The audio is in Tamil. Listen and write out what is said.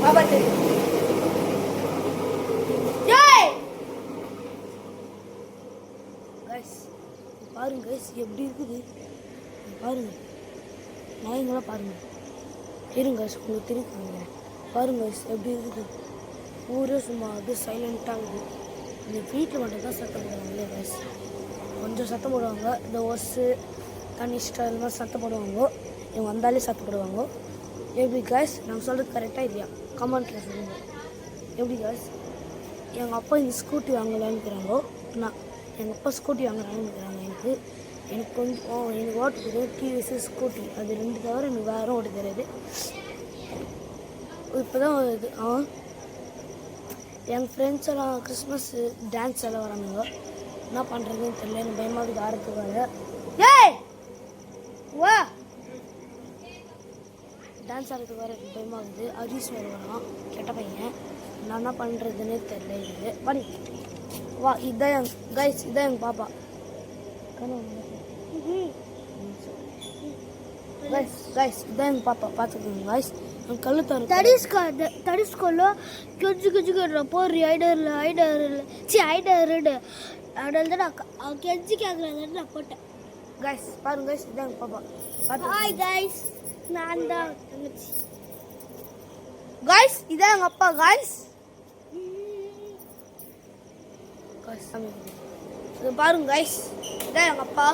ஆபத்து. பாருங்க கைஸ் எப்படி இருக்குது பாருங்க. நாயங்களாம் பாருங்க. இருங்க கைஸ் உங்களுக்கு தெரியுங்க. பாருங்க கைஸ் எப்படி இருக்குது. ஊரே சும்மா அது சைலண்ட்டாக இருக்குது. இந்த வீட்டில் மட்டும் தான் சத்தம் போடுவாங்க இல்லையா கைஸ். கொஞ்சம் சத்தம் போடுவாங்க. இந்த ஒர்ஸு தனிஷ்டா இது மாதிரி சத்தம் போடுவாங்க. இவங்க வந்தாலே சத்தம் போடுவாங்க. எப்படி கைஸ் நாங்கள் சொல்கிறது கரெக்டாக இல்லையா கமெண்ட்டில் சொல்லுங்கள். எப்படி கைஸ் எங்கள் அப்பா இந்த ஸ்கூட்டி வாங்கலான்னு இருக்கிறாங்க. நான் எங்கள் அப்பா ஸ்கூட்டி வாங்குறாங்கன்னு இருக்கிறாங்க. எனக்கு கொஞ்சம் எனக்கு ஓட்டு தெரியாது. டிவிஎஸ் ஸ்கூட்டி அது 2 தவிர எனக்கு வேறு ஓட்ட தெரியாது. இப்போ தான் இது எங்கள் ஃப்ரெண்ட்ஸ் எல்லாம் கிறிஸ்மஸ் டான்ஸ் எல்லாம் வரானுங்க. என்ன பண்ணுறதுன்னு தெரியல. எனக்கு பயமாக ஆடுறதுக்காக வா டான்ஸ் ஆடுறதுக்கு வேறு எனக்கு பயமாகுது. ஹரிஷ் வேறு வரான் கெட்ட பையன். நான் என்ன பண்ணுறதுன்னே தெரியல. இது வாடி வா. இதுதான் என் கைஸ் இதுதான் எங்கள் பாப்பா. கைஸ் இதான் எங்கள் பாப்பா பார்த்துக்கோங்க கைஸ். கல்லு తడుచుకోలో కెజ్జికెజ్జిగా పోర్రి ఐడర్లు ఐడర్లు నాకు కెజ్జికి ఆగలేదు నా పొట్ట. கைஸ் பாருங்க கைஸ் இதான் எங்கள் பாப்பா பார்த்து. ஹாய் கைஸ் நான் தான் தங்கச்சி. கைஸ் இதான் எங்கள் அப்பா. கைஸ் இது பாருங்க கைஸ் இதான் எங்கள் அப்பா.